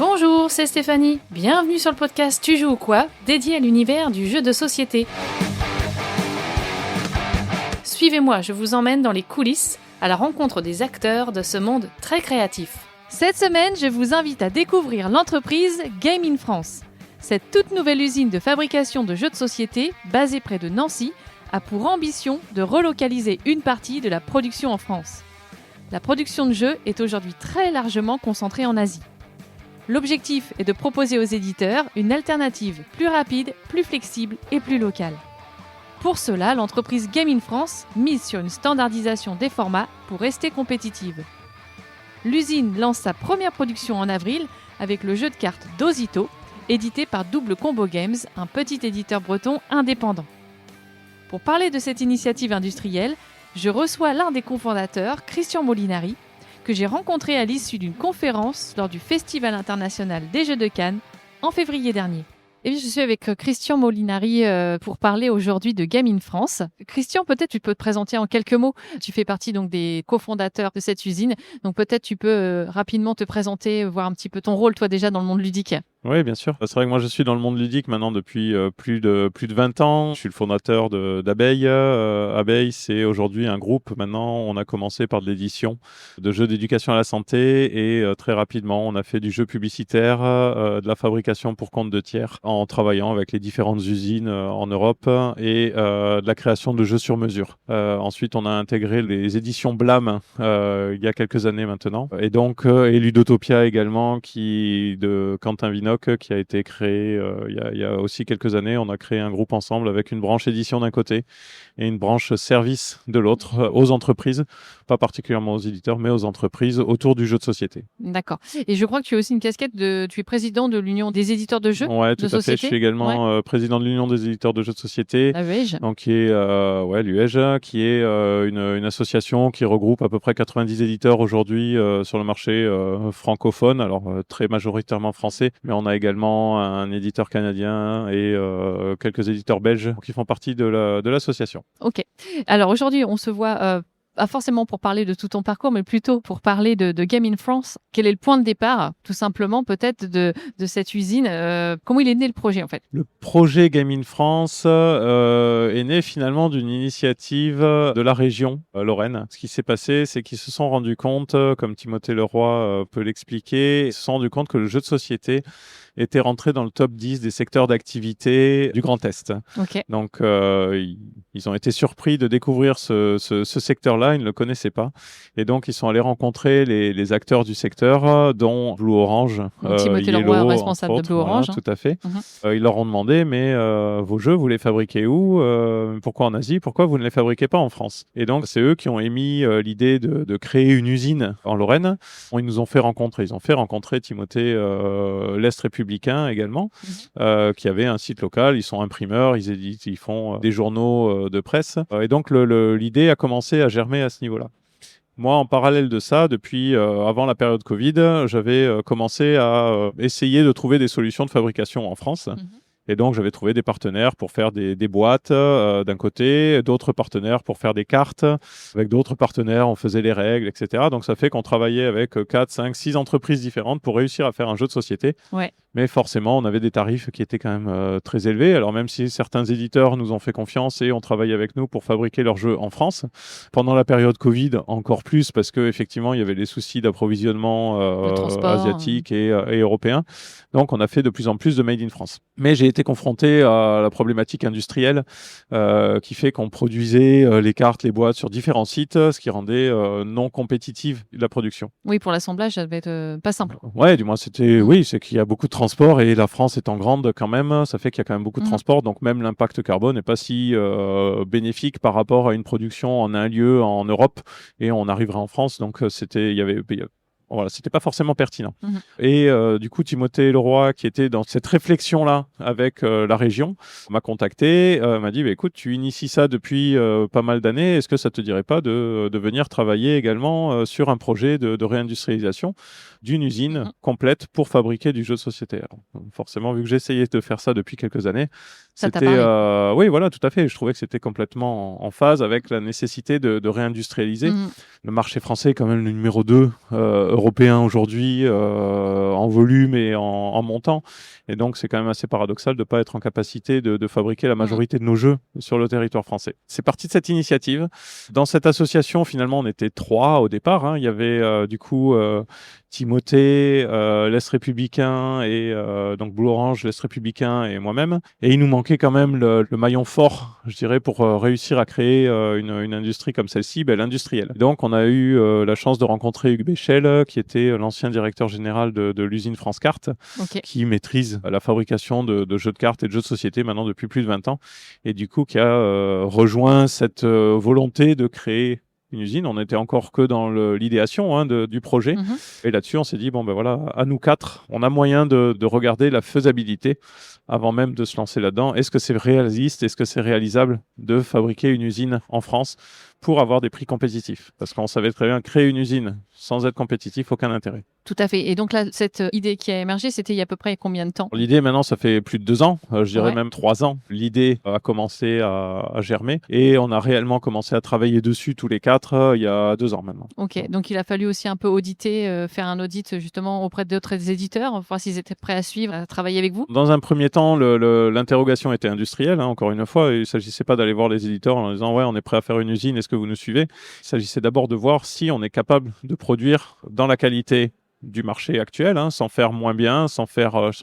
Bonjour, c'est Stéphanie. Bienvenue sur le podcast Tu joues ou quoi, dédié à l'univers du jeu de société. Suivez-moi, je vous emmène dans les coulisses, à la rencontre des acteurs de ce monde très créatif. Cette semaine, je vous invite à découvrir l'entreprise Game in France. Cette toute nouvelle usine de fabrication de jeux de société, basée près de Nancy, a pour ambition de relocaliser une partie de la production en France. La production de jeux est aujourd'hui très largement concentrée en Asie. L'objectif est de proposer aux éditeurs une alternative plus rapide, plus flexible et plus locale. Pour cela, l'entreprise Game in France mise sur une standardisation des formats pour rester compétitive. L'usine lance sa première production en avril avec le jeu de cartes Dosito, édité par Double Combo Games, un petit éditeur breton indépendant. Pour parler de cette initiative industrielle, je reçois l'un des cofondateurs, Christian Molinari, que j'ai rencontré à l'issue d'une conférence lors du Festival international des Jeux de Cannes en février dernier. Et je suis avec Christian Molinari pour parler aujourd'hui de Game in France. Christian, peut-être tu peux te présenter en quelques mots. Tu fais partie donc des cofondateurs de cette usine. Donc peut-être tu peux rapidement te présenter, voir un petit peu ton rôle toi déjà dans le monde ludique. Oui, bien sûr. C'est vrai que moi, je suis dans le monde ludique maintenant depuis plus de 20 ans. Je suis le fondateur d'Abeille. Abeille, c'est aujourd'hui un groupe. Maintenant, on a commencé par de l'édition de jeux d'éducation à la santé et très rapidement, on a fait du jeu publicitaire, de la fabrication pour compte de tiers en travaillant avec les différentes usines en Europe et de la création de jeux sur mesure. Ensuite, on a intégré les éditions Blam il y a quelques années maintenant. Et donc, et Ludotopia également, de Quentin Vinoc, qui a été créé il y a aussi quelques années. On a créé un groupe ensemble avec une branche édition d'un côté et une branche service de l'autre aux entreprises, pas particulièrement aux éditeurs, mais aux entreprises autour du jeu de société. D'accord. Et je crois que tu as aussi une casquette tu es président de l'Union des éditeurs de jeux. Ouais, tout de à société. fait. Je suis également président de l'Union des éditeurs de jeux de société. L'UEJ. Donc, qui est l'UEJ, qui est une association qui regroupe à peu près 90 éditeurs aujourd'hui sur le marché francophone, alors très majoritairement français, mais on a également un éditeur canadien et quelques éditeurs belges qui font partie de l'association. Ok. Alors aujourd'hui, on se voit pas forcément pour parler de tout ton parcours, mais plutôt pour parler de Game in France. Quel est le point de départ, tout simplement, peut-être, de cette usine comment il est né le projet, en fait? Le projet Game in France est né finalement d'une initiative de la région Lorraine. Ce qui s'est passé, c'est qu'ils se sont rendus compte, comme Timothée Leroy peut l'expliquer, ils se sont rendus compte que le jeu de société était rentré dans le top 10 des secteurs d'activité du Grand Est. Ok. Donc, ils ont été surpris de découvrir ce secteur-là, ils ne le connaissaient pas. Et donc, ils sont allés rencontrer les acteurs du secteur, dont Blue Orange. Timothée Leroy, responsable de Blue Orange. Voilà, tout à fait. Ils leur ont demandé, mais vos jeux, vous les fabriquez où? Pourquoi en Asie? Pourquoi vous ne les fabriquez pas en France? Et donc, c'est eux qui ont émis l'idée de créer une usine en Lorraine. Ils nous ont fait rencontrer. Ils ont fait rencontrer Timothée l'Est républicain également, qui avait un site local. Ils sont imprimeurs, ils éditent, ils font des journaux de presse. Et donc, l'idée a commencé à germer à ce niveau-là. Moi, en parallèle de ça, depuis avant la période Covid, j'avais commencé à essayer de trouver des solutions de fabrication en France. Et donc, j'avais trouvé des partenaires pour faire des boîtes d'un côté, d'autres partenaires pour faire des cartes. Avec d'autres partenaires, on faisait les règles, etc. Donc, ça fait qu'on travaillait avec 4, 5, 6 entreprises différentes pour réussir à faire un jeu de société. Ouais. Mais forcément, on avait des tarifs qui étaient quand même très élevés. Alors, même si certains éditeurs nous ont fait confiance et ont travaillé avec nous pour fabriquer leurs jeux en France, pendant la période Covid, encore plus, parce qu'effectivement, il y avait des soucis d'approvisionnement asiatique et européen. Donc, on a fait de plus en plus de Made in France. Mais j'ai été confronté à la problématique industrielle qui fait qu'on produisait les cartes, les boîtes sur différents sites, ce qui rendait non compétitive la production. Oui, pour l'assemblage, ça devait être pas simple. Ouais, du moins, c'est qu'il y a beaucoup de transport et la France étant grande quand même, ça fait qu'il y a quand même beaucoup de transport. Donc, même l'impact carbone n'est pas si bénéfique par rapport à une production en un lieu en Europe et on arriverait en France. Donc, voilà, c'était pas forcément pertinent. Et du coup, Timothée Leroy, qui était dans cette réflexion-là avec la région, m'a contacté, m'a dit écoute, tu inities ça depuis pas mal d'années, est-ce que ça te dirait pas de venir travailler également sur un projet de réindustrialisation d'une usine complète pour fabriquer du jeu de société? Alors, forcément, vu que j'essayais de faire ça depuis quelques années, Ça t'a C'était, parlé? oui, voilà, tout à fait. Je trouvais que c'était complètement en phase avec la nécessité de réindustrialiser. Mmh. Le marché français est quand même le numéro 2 européen aujourd'hui en volume et en montant. Et donc, c'est quand même assez paradoxal de ne pas être en capacité de fabriquer la Mmh. majorité de nos jeux sur le territoire français. C'est parti de cette initiative. Dans cette association, finalement, on était 3 au départ, hein. Il y avait du coup Timothée, l'Est républicain et donc Blue Orange, l'Est républicain et moi-même. Et il nous manquait quand même le maillon fort, je dirais, pour réussir à créer une industrie comme celle-ci, l'industrielle. Donc, on a eu la chance de rencontrer Hugues Béchel, qui était l'ancien directeur général de l'usine France Carte, OK. qui maîtrise la fabrication de jeux de cartes et de jeux de société maintenant depuis plus de 20 ans. Et du coup, qui a rejoint cette volonté de créer une usine. On n'était encore que dans l'idéation du projet. Mmh. Et là-dessus, on s'est dit, bon ben voilà, à nous 4, on a moyen de regarder la faisabilité avant même de se lancer là-dedans. Est-ce que c'est réaliste? Est-ce que c'est réalisable de fabriquer une usine en France pour avoir des prix compétitifs? Parce qu'on savait très bien créer une usine sans être compétitif, aucun intérêt. Tout à fait. Et donc là, cette idée qui a émergé, c'était il y a à peu près combien de temps? L'idée, maintenant, ça fait plus de 2 ans, je dirais Ouais. même 3 ans. L'idée a commencé à germer et on a réellement commencé à travailler dessus tous les 4 il y a 2 ans maintenant. OK. Donc il a fallu aussi un peu auditer, faire un audit justement auprès d'autres éditeurs, voir s'ils étaient prêts à suivre, à travailler avec vous? Dans un premier temps, l'interrogation était industrielle, hein, encore une fois. Il ne s'agissait pas d'aller voir les éditeurs en leur disant ouais, on est prêt à faire une usine, est-ce que vous nous suivez? Il s'agissait d'abord de voir si on est capable de produire dans la qualité du marché actuel, hein, sans faire moins bien, sans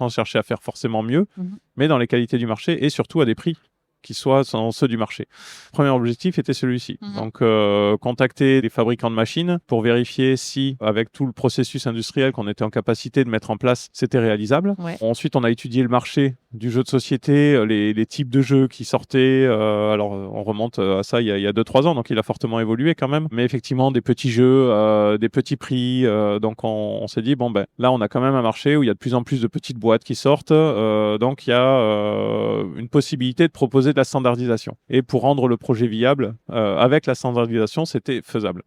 chercher à faire forcément mieux, Mmh. mais dans les qualités du marché et surtout à des prix qui soient ceux du marché. Le premier objectif était celui-ci. Mmh. Donc, contacter des fabricants de machines pour vérifier si, avec tout le processus industriel qu'on était en capacité de mettre en place, c'était réalisable. Ouais. Ensuite, on a étudié le marché du jeu de société, les types de jeux qui sortaient. Alors, on remonte à ça il y a 2-3 ans, donc il a fortement évolué quand même. Mais effectivement, des petits jeux, des petits prix. Donc, on s'est dit, bon, ben là, on a quand même un marché où il y a de plus en plus de petites boîtes qui sortent. Donc, il y a une possibilité de proposer de la standardisation. Et pour rendre le projet viable, avec la standardisation, c'était faisable.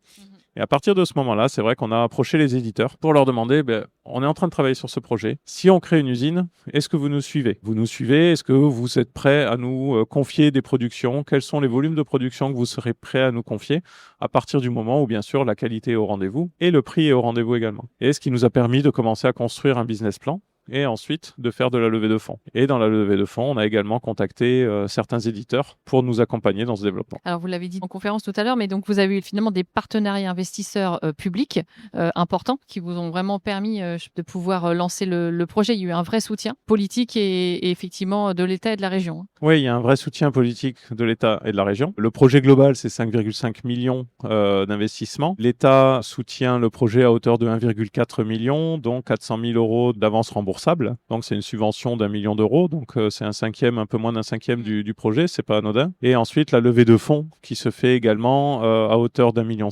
Et à partir de ce moment-là, c'est vrai qu'on a approché les éditeurs pour leur demander, on est en train de travailler sur ce projet. Si on crée une usine, est-ce que vous nous suivez? Vous nous suivez? Est-ce que vous êtes prêts à nous confier des productions? Quels sont les volumes de production que vous serez prêts à nous confier à partir du moment où, bien sûr, la qualité est au rendez-vous et le prix est au rendez-vous également? Et ce qui nous a permis de commencer à construire un business plan et ensuite de faire de la levée de fonds. Et dans la levée de fonds, on a également contacté certains éditeurs pour nous accompagner dans ce développement. Alors vous l'avez dit en conférence tout à l'heure, mais donc vous avez eu finalement des partenariats investisseurs publics importants qui vous ont vraiment permis de pouvoir lancer le projet. Il y a eu un vrai soutien politique et effectivement de l'État et de la région. Oui, il y a un vrai soutien politique de l'État et de la région. Le projet global, c'est 5,5 millions d'investissements. L'État soutient le projet à hauteur de 1,4 million, dont 400 000 euros d'avance remboursable. Donc, c'est une subvention d'1 million d'euros. Donc, c'est un peu moins d'un cinquième du projet. C'est pas anodin. Et ensuite, la levée de fonds qui se fait également à hauteur d'1,5 million.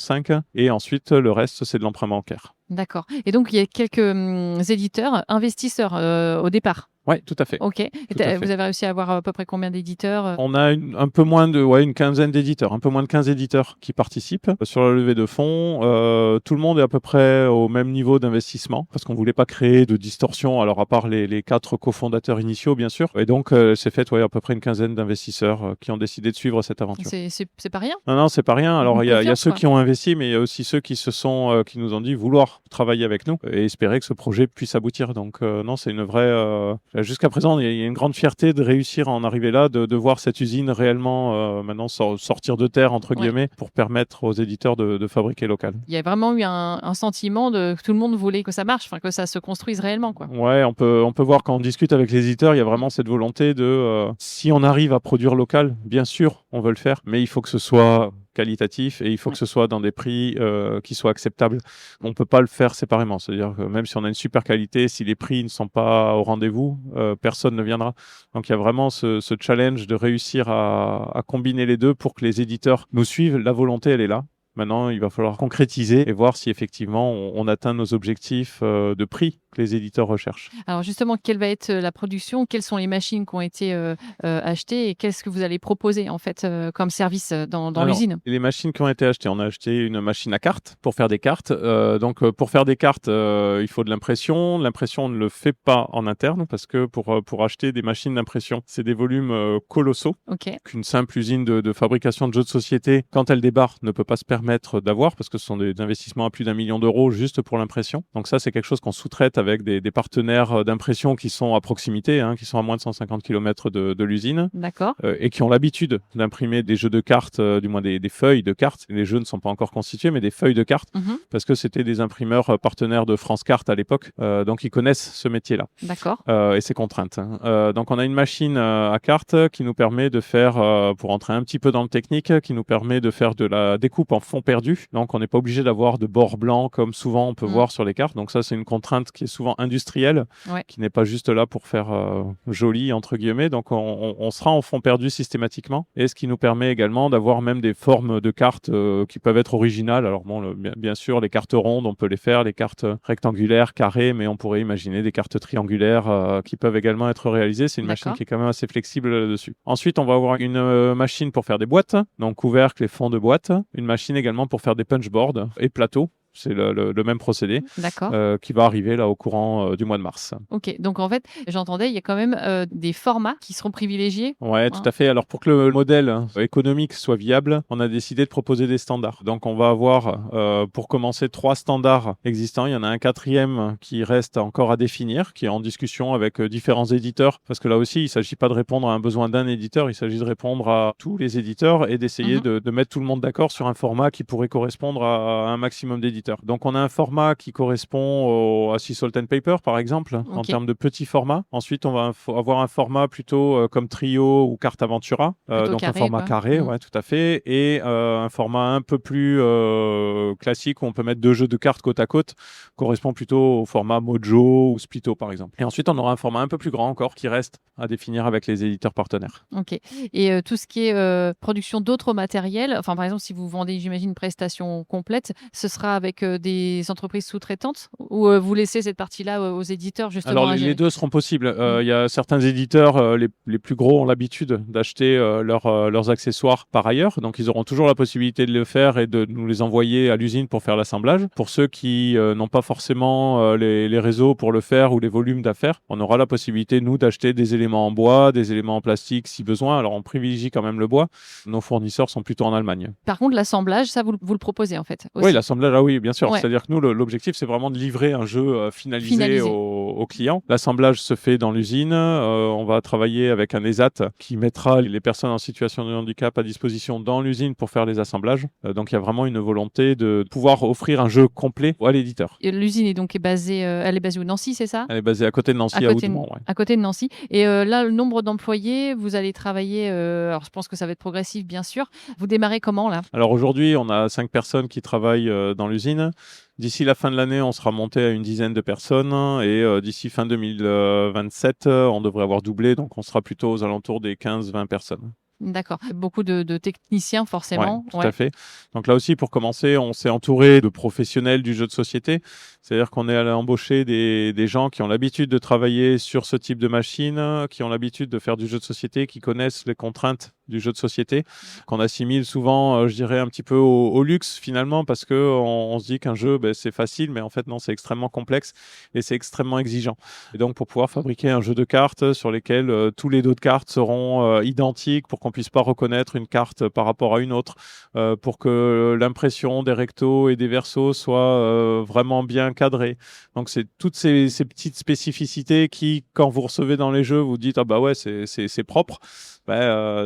Et ensuite, le reste, c'est de l'emprunt bancaire. D'accord. Et donc, il y a quelques éditeurs, investisseurs au départ. Oui, tout à fait. OK. Et vous avez réussi à avoir à peu près combien d'éditeurs? On a un peu moins une quinzaine d'éditeurs, un peu moins de 15 éditeurs qui participent sur la levée de fonds. Tout le monde est à peu près au même niveau d'investissement parce qu'on voulait pas créer de distorsion, alors à part les 4 cofondateurs initiaux, bien sûr. Et donc, c'est fait à peu près une quinzaine d'investisseurs qui ont décidé de suivre cette aventure. C'est pas rien? Non, c'est pas rien. Alors, il y a ceux quoi. qui ont investi, mais il y a aussi ceux qui qui nous ont dit vouloir travailler avec nous et espérer que ce projet puisse aboutir. Donc, non, c'est une vraie... Jusqu'à présent, il y a une grande fierté de réussir à en arriver là, de voir cette usine réellement maintenant sortir de terre, entre guillemets, pour permettre aux éditeurs de fabriquer local. Il y a vraiment eu un sentiment que tout le monde voulait que ça marche, que ça se construise réellement, quoi. Ouais, on peut voir quand on discute avec les éditeurs, il y a vraiment cette volonté si on arrive à produire local, bien sûr, on veut le faire, mais il faut que ce soit qualitatif et il faut que ce soit dans des prix qui soient acceptables. On ne peut pas le faire séparément. C'est-à-dire que même si on a une super qualité, si les prix ne sont pas au rendez-vous, personne ne viendra. Donc il y a vraiment ce challenge de réussir à combiner les deux pour que les éditeurs nous suivent. La volonté, elle est là. Maintenant, il va falloir concrétiser et voir si effectivement on atteint nos objectifs de prix que les éditeurs recherchent. Alors justement, quelle va être la production? Quelles sont les machines qui ont été achetées et qu'est-ce que vous allez proposer en fait comme service dans Alors, l'usine? les machines qui ont été achetées, on a acheté une machine à cartes pour faire des cartes. Pour faire des cartes, il faut de l'impression. L'impression, on ne le fait pas en interne parce que pour acheter des machines d'impression, c'est des volumes colossaux Ok. qu'une simple usine de fabrication de jeux de société, quand elle débarque, ne peut pas se permettre d'avoir parce que ce sont des investissements à plus d'1 million d'euros juste pour l'impression. Donc ça, c'est quelque chose qu'on sous-traite avec des partenaires d'impression qui sont à proximité, hein, qui sont à moins de 150 km de l'usine. D'accord. Et qui ont l'habitude d'imprimer des jeux de cartes, du moins des feuilles de cartes. Les jeux ne sont pas encore constitués, mais des feuilles de cartes, Mhm. parce que c'était des imprimeurs partenaires de France Cartes à l'époque, donc ils connaissent ce métier-là D'accord. et ses contraintes. Donc on a une machine à cartes qui nous permet de faire, pour entrer un petit peu dans le technique, qui nous permet de faire de la découpe en fond perdu. Donc on n'est pas obligé d'avoir de bord blanc comme souvent on peut voir sur les cartes. Donc ça, c'est une contrainte qui est souvent industrielle, Ouais. qui n'est pas juste là pour faire joli entre guillemets. Donc on sera en fond perdu systématiquement, et ce qui nous permet également d'avoir même des formes de cartes qui peuvent être originales. Alors bon, bien sûr, les cartes rondes, on peut les faire, les cartes rectangulaires, carrées, mais on pourrait imaginer des cartes triangulaires qui peuvent également être réalisées. C'est une machine D'accord. qui est quand même assez flexible là-dessus. Ensuite, on va avoir une machine pour faire des boîtes, donc couvercle et fond de boîte. Une machine également pour faire des punchboards et plateaux. C'est le même procédé D'accord. qui va arriver là au courant du mois de mars. Ok. Donc en fait, j'entendais, il y a quand même des formats qui seront privilégiés. Ouais, tout Hein. à fait. Alors pour que le modèle économique soit viable, on a décidé de proposer des standards. Donc on va avoir, pour commencer, 3 standards existants. Il y en a un 4e qui reste encore à définir, qui est en discussion avec différents éditeurs. Parce que là aussi, il ne s'agit pas de répondre à un besoin d'un éditeur, il s'agit de répondre à tous les éditeurs et d'essayer de mettre tout le monde d'accord sur un format qui pourrait correspondre à un maximum d'éditeurs. Donc on a un format qui correspond à Sea Salt and Paper, par exemple, en termes de petit format. Ensuite, on va avoir un format plutôt comme Trio ou Carte Aventura, donc carré, un format quoi. carré, ouais, tout à fait, et un format un peu plus classique où on peut mettre 2 jeux de cartes côte à côte, correspond plutôt au format Mojo ou Splito, par exemple. Et ensuite, on aura un format un peu plus grand encore qui reste à définir avec les éditeurs partenaires. Ok. Et tout ce qui est production d'autres matériels, enfin par exemple, si vous vendez, j'imagine, une prestation complète, ce sera avec des entreprises sous-traitantes ou vous laissez cette partie-là aux éditeurs justement Alors à les gérer? deux seront possibles. Il y a certains éditeurs, les plus gros, ont l'habitude d'acheter leurs accessoires par ailleurs, donc ils auront toujours la possibilité de le faire et de nous les envoyer à l'usine pour faire l'assemblage. Pour ceux qui n'ont pas forcément les réseaux pour le faire ou les volumes d'affaires, on aura la possibilité, nous, d'acheter des éléments en bois, des éléments en plastique si besoin. Alors on privilégie quand même le bois. Nos fournisseurs sont plutôt en Allemagne. Par contre, l'assemblage, ça, vous le proposez en fait aussi. Oui, l'assemblage, oui, bien sûr. Ouais. C'est-à-dire que nous, l'objectif, c'est vraiment de livrer un jeu finalisé au client. L'assemblage se fait dans l'usine. On va travailler avec un ESAT qui mettra les personnes en situation de handicap à disposition dans l'usine pour faire les assemblages. Donc, il y a vraiment une volonté de pouvoir offrir un jeu complet à l'éditeur. Et l'usine est donc basée, elle est basée où? Nancy, c'est ça? Elle est basée à côté de Nancy, à Houdeman. Ouais. À côté de Nancy. Et là, le nombre d'employés, vous allez travailler, alors je pense que ça va être progressif, bien sûr. Vous démarrez comment là? Alors aujourd'hui, on a 5 personnes qui travaillent dans l'usine. D'ici la fin de l'année, on sera monté à une dizaine de personnes et d'ici fin 2027, on devrait avoir doublé, donc on sera plutôt aux alentours des 15-20 personnes. D'accord. Beaucoup de techniciens, forcément. Ouais, tout à fait. Donc là aussi, pour commencer, on s'est entouré de professionnels du jeu de société. C'est-à-dire qu'on est allé embaucher des gens qui ont l'habitude de travailler sur ce type de machine, qui ont l'habitude de faire du jeu de société, qui connaissent les contraintes du jeu de société, qu'on assimile souvent, je dirais, un petit peu au luxe finalement, parce qu'on se dit qu'un jeu, c'est facile, mais en fait non, c'est extrêmement complexe et c'est extrêmement exigeant. Et donc pour pouvoir fabriquer un jeu de cartes sur lesquels tous les dos de cartes seront identiques, pour qu'on puisse pas reconnaître une carte par rapport à une autre, pour que l'impression des rectos et des versos soit vraiment bien cadrée. Donc c'est toutes ces petites spécificités qui, quand vous recevez dans les jeux, vous dites ah bah ouais, c'est propre.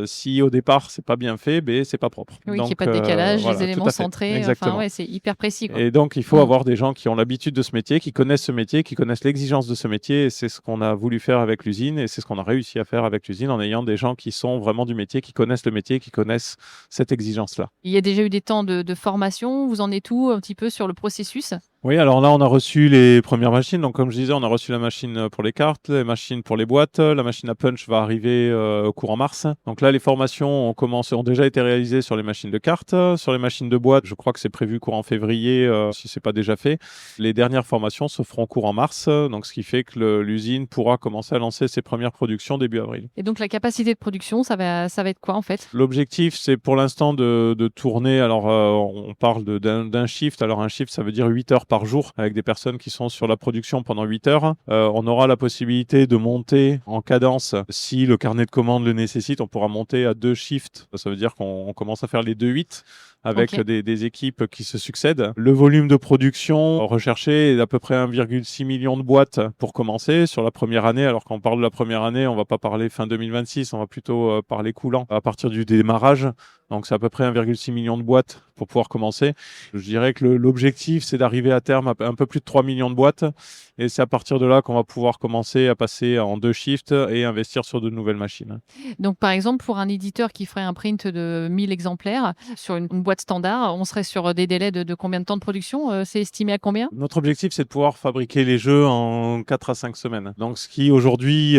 Si au départ c'est pas bien fait, c'est pas propre. Oui, donc, qu'il n'y ait pas de décalage, voilà, les éléments centrés. Exactement. Enfin, ouais, c'est hyper précis, quoi. Et donc il faut avoir des gens qui ont l'habitude de ce métier, qui connaissent ce métier, qui connaissent l'exigence de ce métier. Et c'est ce qu'on a voulu faire avec l'usine et c'est ce qu'on a réussi à faire avec l'usine en ayant des gens qui sont vraiment du métier, qui connaissent le métier, qui connaissent cette exigence-là. Il y a déjà eu des temps de formation. Vous en êtes où un petit peu sur le processus? Oui, alors là, on a reçu les premières machines. Donc, comme je disais, on a reçu la machine pour les cartes, les machines pour les boîtes. La machine à punch va arriver au courant mars. Donc là, les formations ont déjà été réalisées sur les machines de cartes. Sur les machines de boîtes, je crois que c'est prévu courant février, si c'est pas déjà fait. Les dernières formations se feront courant mars. Donc, ce qui fait que l'usine pourra commencer à lancer ses premières productions début avril. Et donc la capacité de production, ça va être quoi en fait? L'objectif, c'est pour l'instant de tourner. Alors, on parle d'un shift. Alors, un shift, ça veut dire 8 heures par jour avec des personnes qui sont sur la production pendant 8 heures. On aura la possibilité de monter en cadence. Si le carnet de commandes le nécessite, on pourra monter à 2 shifts. Ça veut dire qu'on commence à faire les 2-8 avec des équipes qui se succèdent. Le volume de production recherché est d'à peu près 1,6 million de boîtes pour commencer sur la première année. Alors quand on parle de la première année, on va pas parler fin 2026, on va plutôt parler coulant à partir du démarrage. Donc c'est à peu près 1,6 million de boîtes pour pouvoir commencer. Je dirais que l'objectif, c'est d'arriver à terme à un peu plus de 3 millions de boîtes. Et c'est à partir de là qu'on va pouvoir commencer à passer en 2 shifts et investir sur de nouvelles machines. Donc par exemple, pour un éditeur qui ferait un print de 1000 exemplaires sur une boîte standard, on serait sur des délais de combien de temps de production? C'est estimé à combien? Notre objectif, c'est de pouvoir fabriquer les jeux en 4 à 5 semaines. Donc ce qui aujourd'hui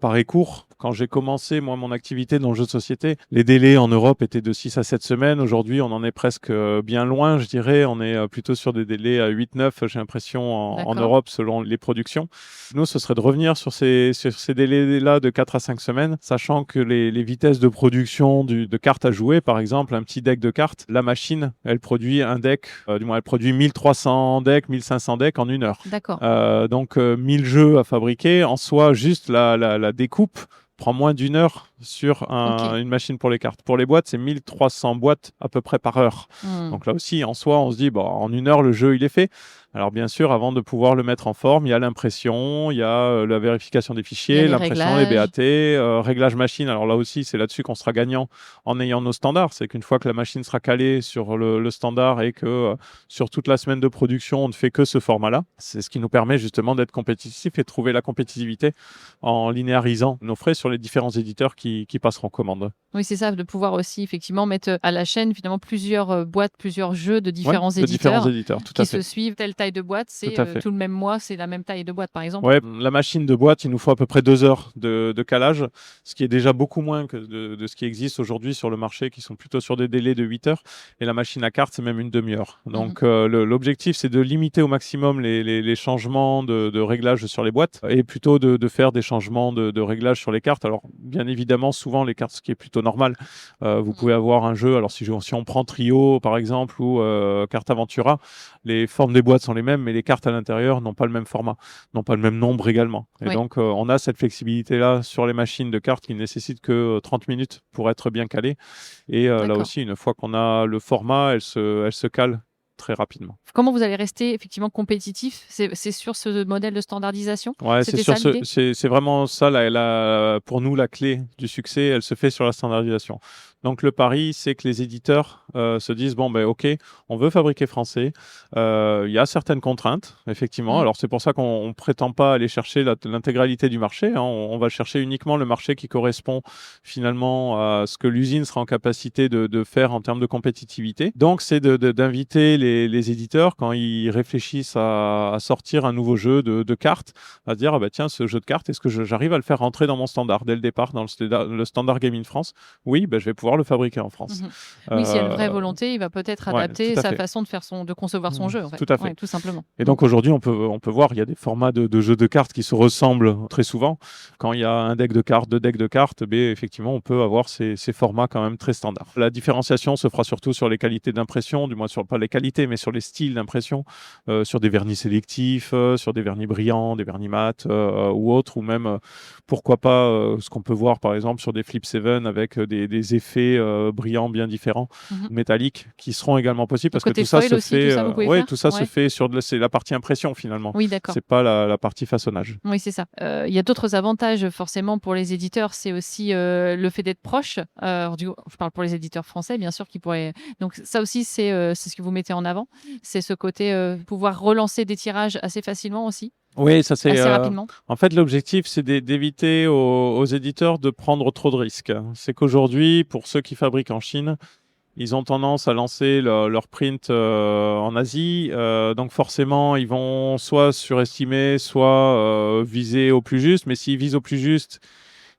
paraît court. Quand j'ai commencé, moi, mon activité dans le jeu de société, les délais en Europe étaient de 6 à 7 semaines. Aujourd'hui, on en est presque bien loin, je dirais. On est plutôt sur des délais à 8-9, j'ai l'impression, en Europe, selon les productions. Nous, ce serait de revenir sur ces délais-là de 4 à 5 semaines, sachant que les vitesses de production de cartes à jouer, par exemple, un petit deck de cartes, la machine, elle produit un deck, elle produit 1300 decks, 1500 decks en 1 heure. D'accord. Donc, 1000 jeux à fabriquer. En soi, juste la découpe prend moins d'1 heure sur une machine pour les cartes. Pour les boîtes, c'est 1300 boîtes à peu près par heure. Donc là aussi, en soi, on se dit, en 1 heure, le jeu, il est fait. Alors bien sûr, avant de pouvoir le mettre en forme, il y a l'impression, il y a la vérification des fichiers, l'impression, les BAT, réglage machine. Alors là aussi, c'est là-dessus qu'on sera gagnant en ayant nos standards. C'est qu'une fois que la machine sera calée sur le standard et que sur toute la semaine de production, on ne fait que ce format-là, c'est ce qui nous permet justement d'être compétitif et de trouver la compétitivité en linéarisant nos frais sur les différents éditeurs qui passeront commande. Oui, c'est ça, de pouvoir aussi effectivement mettre à la chaîne finalement plusieurs boîtes, plusieurs jeux de différents éditeurs, tout à fait. Qui se suivent. Telle taille de boîte, c'est tout le même mois, c'est la même taille de boîte par exemple. Ouais, la machine de boîte, il nous faut à peu près 2 heures de calage, ce qui est déjà beaucoup moins que de ce qui existe aujourd'hui sur le marché, qui sont plutôt sur des délais de 8 heures. Et la machine à cartes, c'est même une demi-heure. Donc l'objectif, c'est de limiter au maximum les changements de réglage sur les boîtes et plutôt de faire des changements de réglage sur les cartes. Alors bien évidemment, souvent les cartes, ce qui est plutôt normal, vous pouvez avoir un jeu, alors si on prend Trio par exemple ou Carte Aventura, les formes des boîtes sont les mêmes, mais les cartes à l'intérieur n'ont pas le même format, n'ont pas le même nombre également. Et donc, on a cette flexibilité-là sur les machines de cartes qui ne nécessitent que 30 minutes pour être bien calées. Et là aussi, une fois qu'on a le format, elle se cale très rapidement. Comment vous allez rester effectivement compétitif? C'est sur ce modèle de standardisation? Ouais, c'est vraiment ça, pour nous, la clé du succès, elle se fait sur la standardisation. Donc le pari, c'est que les éditeurs se disent, ok, on veut fabriquer français, il y a certaines contraintes, effectivement. Alors c'est pour ça qu'on ne prétend pas aller chercher l'intégralité du marché, hein. On va chercher uniquement le marché qui correspond finalement à ce que l'usine sera en capacité de faire en termes de compétitivité. Donc c'est d'inviter les éditeurs, quand ils réfléchissent à sortir un nouveau jeu de cartes, à se dire, tiens, ce jeu de cartes, est-ce que j'arrive à le faire rentrer dans mon standard dès le départ, dans le standard Game in France? Oui, je vais pouvoir le fabriquer en France. Oui, s'il y a une vraie volonté, il va peut-être adapter sa façon de concevoir son jeu. En fait. Tout à fait. Tout simplement. Et donc aujourd'hui, on peut voir, il y a des formats de jeux de cartes qui se ressemblent très souvent. Quand il y a un deck de cartes, deux decks de cartes, effectivement, on peut avoir ces formats quand même très standards. La différenciation se fera surtout sur les qualités d'impression, du moins pas les qualités, mais sur les styles d'impression, sur des vernis sélectifs, sur des vernis brillants, des vernis mat ou autres, ou même, pourquoi pas, ce qu'on peut voir par exemple sur des Flip 7 avec des effets brillants bien différents, métalliques, qui seront également possibles, parce que tout ça se fait. Tout ça se fait c'est la partie impression finalement. Oui, d'accord. C'est pas la partie façonnage. Oui, c'est ça. Il y a d'autres avantages forcément pour les éditeurs, c'est aussi le fait d'être proche. Je parle pour les éditeurs français, bien sûr, qui pourraient. Donc ça aussi, c'est ce que vous mettez en avant. C'est ce côté pouvoir relancer des tirages assez facilement aussi. Oui, ça c'est assez rapidement. En fait, l'objectif, c'est d'éviter aux éditeurs de prendre trop de risques. C'est qu'aujourd'hui, pour ceux qui fabriquent en Chine, ils ont tendance à lancer leur print en Asie. Donc forcément, ils vont soit surestimer, soit viser au plus juste. Mais s'ils visent au plus juste,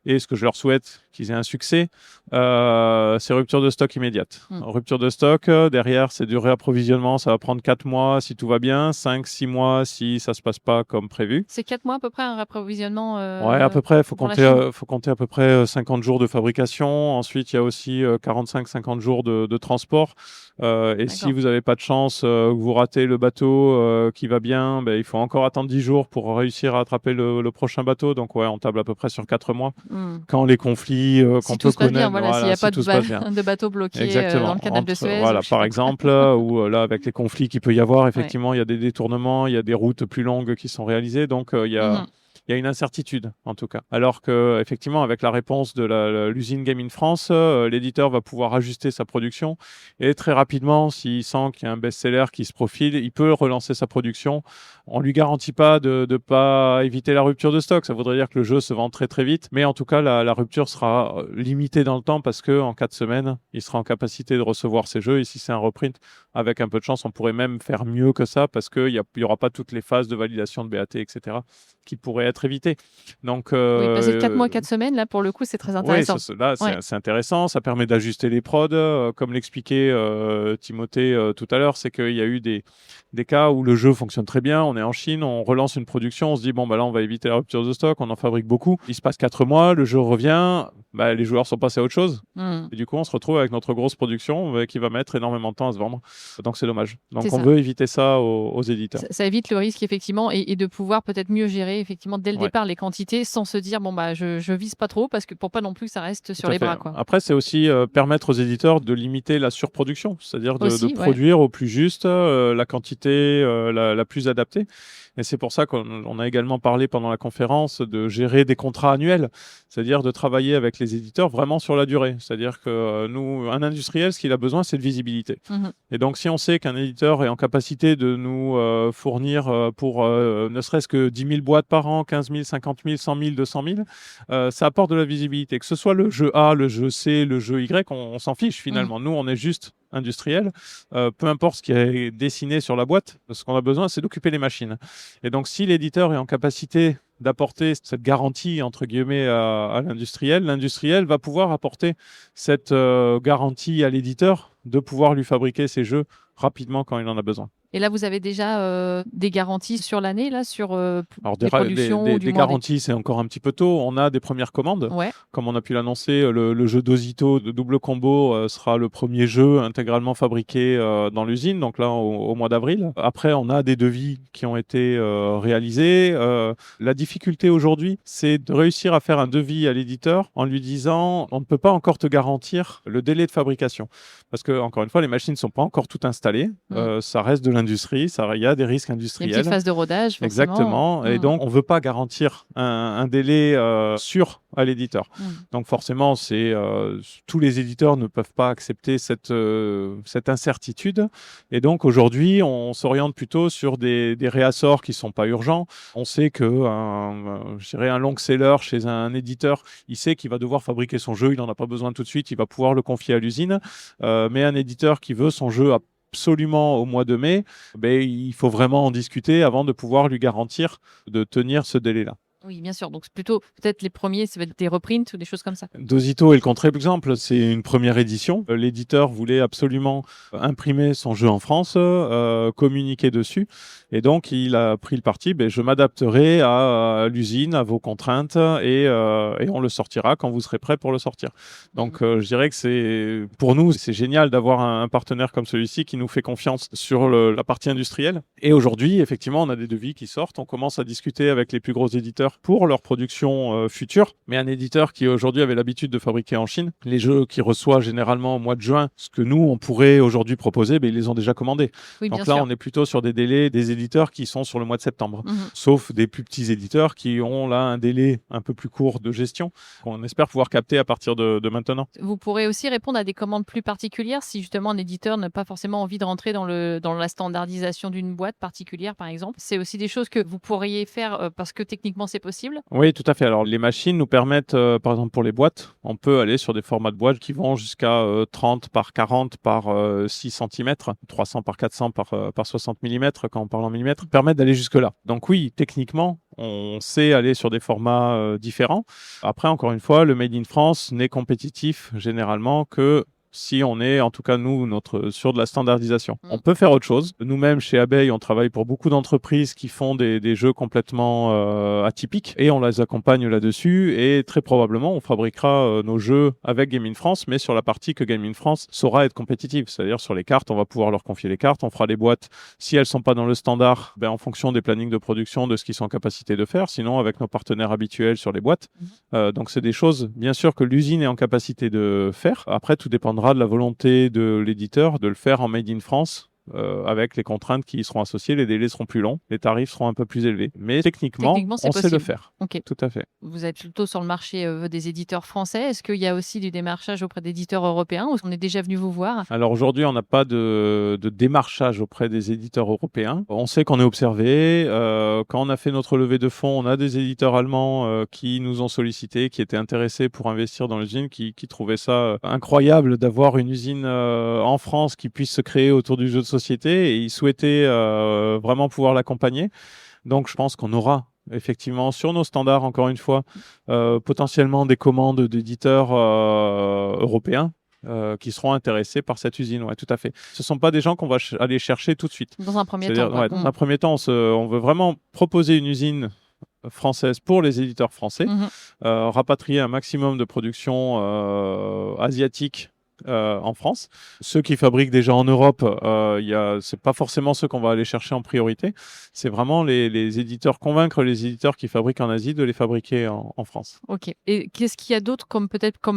et ce que je leur souhaite, qu'ils aient un succès, c'est rupture de stock immédiate. Rupture de stock, derrière, c'est du réapprovisionnement, ça va prendre 4 mois si tout va bien, 5-6 mois si ça ne se passe pas comme prévu. C'est 4 mois à peu près un réapprovisionnement Ouais, à peu près, faut compter à peu près 50 jours de fabrication. Ensuite, il y a aussi 45-50 jours de transport. Et si vous n'avez pas de chance, vous ratez le bateau qui va bien, il faut encore attendre 10 jours pour réussir à attraper le prochain bateau. Donc, ouais, on table à peu près sur 4 mois. Quand les conflits qu'on peut connaître, s'il n'y a pas de bateau bloqué dans le canal de Suez. Voilà, par exemple, ou là, avec les conflits qu'il peut y avoir, effectivement, il y a des détournements, il y a des routes plus longues qui sont réalisées. Donc, il y a une incertitude, en tout cas. Alors que, effectivement, avec la réponse de l'usine Game in France, l'éditeur va pouvoir ajuster sa production et très rapidement, s'il sent qu'il y a un best-seller qui se profile, il peut relancer sa production. On lui garantit pas de ne pas éviter la rupture de stock. Ça voudrait dire que le jeu se vend très très vite, mais en tout cas, la rupture sera limitée dans le temps parce que en 4 semaines, il sera en capacité de recevoir ses jeux. Et si c'est un reprint, avec un peu de chance, on pourrait même faire mieux que ça parce qu'il y aura pas toutes les phases de validation de BAT, etc., qui pourraient être évitées. Donc, passer de 4 mois à 4 semaines, là, pour le coup, c'est très intéressant. Oui, c'est intéressant. Ça permet d'ajuster les prods. Comme l'expliquait Timothée tout à l'heure, c'est qu'il y a eu des cas où le jeu fonctionne très bien. On est en Chine, on relance une production, on se dit, bon, là, on va éviter la rupture de stock, on en fabrique beaucoup. Il se passe 4 mois, le jeu revient, les joueurs sont passés à autre chose. Et du coup, on se retrouve avec notre grosse production qui va mettre énormément de temps à se vendre. Donc, c'est dommage. Donc, on veut éviter ça aux éditeurs. Ça évite le risque, effectivement, et de pouvoir peut-être mieux gérer, effectivement, dès le départ, les quantités sans se dire, je vise pas trop parce que pour pas non plus que ça reste sur les bras, quoi. Après, c'est aussi permettre aux éditeurs de limiter la surproduction, c'est-à-dire de produire au plus juste la quantité la plus adaptée. Et c'est pour ça qu'on a également parlé pendant la conférence de gérer des contrats annuels, c'est-à-dire de travailler avec les éditeurs vraiment sur la durée. C'est-à-dire que nous, un industriel, ce qu'il a besoin, c'est de visibilité. Et donc, si on sait qu'un éditeur est en capacité de nous fournir pour ne serait-ce que 10 000 boîtes par an, 15 000, 50 000, 100 000, 200 000, ça apporte de la visibilité. Que ce soit le jeu A, le jeu C, le jeu Y, on s'en fiche finalement. Nous, on est juste industriel, peu importe ce qui est dessiné sur la boîte, ce qu'on a besoin, c'est d'occuper les machines. Et donc, si l'éditeur est en capacité d'apporter cette garantie, entre guillemets, à l'industriel va pouvoir apporter cette garantie à l'éditeur de pouvoir lui fabriquer ses jeux rapidement quand il en a besoin. Et là, vous avez déjà des garanties sur l'année, là, sur Alors, les productions des garanties, c'est encore un petit peu tôt. On a des premières commandes. Comme on a pu l'annoncer, le jeu d'Ozito de double combo sera le premier jeu intégralement fabriqué dans l'usine, donc là, au mois d'avril. Après, on a des devis qui ont été réalisés. La difficulté aujourd'hui, c'est de réussir à faire un devis à l'éditeur en lui disant on ne peut pas encore te garantir le délai de fabrication. Parce que, encore une fois, les machines ne sont pas encore toutes installées. Ça reste de l'industrie, il y a des risques industriels. Il y a une petite phase de rodage, forcément. Exactement. Et donc, on ne veut pas garantir un délai sûr à l'éditeur. Donc, forcément, tous les éditeurs ne peuvent pas accepter cette incertitude. Et donc, aujourd'hui, on s'oriente plutôt sur des réassorts qui ne sont pas urgents. On sait un long seller chez un éditeur, il sait qu'il va devoir fabriquer son jeu, il n'en a pas besoin tout de suite, il va pouvoir le confier à l'usine. Mais un éditeur qui veut son jeu absolument au mois de mai, il faut vraiment en discuter avant de pouvoir lui garantir de tenir ce délai-là. Oui, bien sûr. Donc, c'est plutôt peut-être les premiers, ça va être des reprints ou des choses comme ça. Dozito est le contre-exemple. C'est une première édition. L'éditeur voulait absolument imprimer son jeu en France, communiquer dessus. Et donc, il a pris le parti, je m'adapterai à l'usine, à vos contraintes, et on le sortira quand vous serez prêt pour le sortir. Donc, je dirais que pour nous, c'est génial d'avoir un partenaire comme celui-ci qui nous fait confiance sur la partie industrielle. Et aujourd'hui, effectivement, on a des devis qui sortent. On commence à discuter avec les plus gros éditeurs pour leur production future. Mais un éditeur qui aujourd'hui avait l'habitude de fabriquer en Chine, les jeux qu'il reçoit généralement au mois de juin, ce que nous, on pourrait aujourd'hui proposer, ils les ont déjà commandés. Donc là, on est plutôt sur des délais des éditeurs qui sont sur le mois de septembre, Mhm. sauf des plus petits éditeurs qui ont là un délai un peu plus court de gestion qu'on espère pouvoir capter à partir de maintenant. Vous pourrez aussi répondre à des commandes plus particulières si justement un éditeur n'a pas forcément envie de rentrer dans la standardisation d'une boîte particulière, par exemple. C'est aussi des choses que vous pourriez faire parce que techniquement c'est possible. Oui, tout à fait. Alors, les machines nous permettent, par exemple, pour les boîtes, on peut aller sur des formats de boîtes qui vont jusqu'à 30 par 40 par 6 cm, 300 par 400 par 60 mm, quand on parle en millimètres, permettent d'aller jusque-là. Donc oui, techniquement, on sait aller sur des formats différents. Après, encore une fois, le Made in France n'est compétitif généralement que si on est, en tout cas nous, sur de la standardisation. On peut faire autre chose. Nous-mêmes, chez Abeille, on travaille pour beaucoup d'entreprises qui font des jeux complètement atypiques et on les accompagne là-dessus et très probablement, on fabriquera nos jeux avec Game in France, mais sur la partie que Game in France saura être compétitive. C'est-à-dire sur les cartes, on va pouvoir leur confier les cartes, on fera les boîtes. Si elles sont pas dans le standard, en fonction des plannings de production, de ce qu'ils sont en capacité de faire. Sinon, avec nos partenaires habituels sur les boîtes. Donc, c'est des choses, bien sûr, que l'usine est en capacité de faire. Après, tout dépendra de la volonté de l'éditeur de le faire en Made in France. Avec les contraintes qui y seront associées, les délais seront plus longs, les tarifs seront un peu plus élevés. Mais techniquement on sait le faire. Okay. Tout à fait. Vous êtes plutôt sur le marché des éditeurs français. Est-ce qu'il y a aussi du démarchage auprès d'éditeurs européens ou on est déjà venu vous voir? Alors aujourd'hui, on n'a pas de démarchage auprès des éditeurs européens. On sait qu'on est observé. Quand on a fait notre levée de fonds, on a des éditeurs allemands qui nous ont sollicité, qui étaient intéressés pour investir dans l'usine, qui trouvaient ça incroyable d'avoir une usine en France qui puisse se créer autour du jeu de société et ils souhaitaient vraiment pouvoir l'accompagner. Donc je pense qu'on aura effectivement sur nos standards, encore une fois, potentiellement des commandes d'éditeurs européens qui seront intéressés par cette usine. Ouais, tout à fait. Ce ne sont pas des gens qu'on va aller chercher tout de suite. Dans un premier temps. Dans un premier temps, on veut vraiment proposer une usine française pour les éditeurs français, rapatrier un maximum de production asiatique en France. Ceux qui fabriquent déjà en Europe, c'est pas forcément ceux qu'on va aller chercher en priorité. C'est vraiment les éditeurs, convaincre les éditeurs qui fabriquent en Asie de les fabriquer en France. Ok. Et qu'est-ce qu'il y a d'autre comme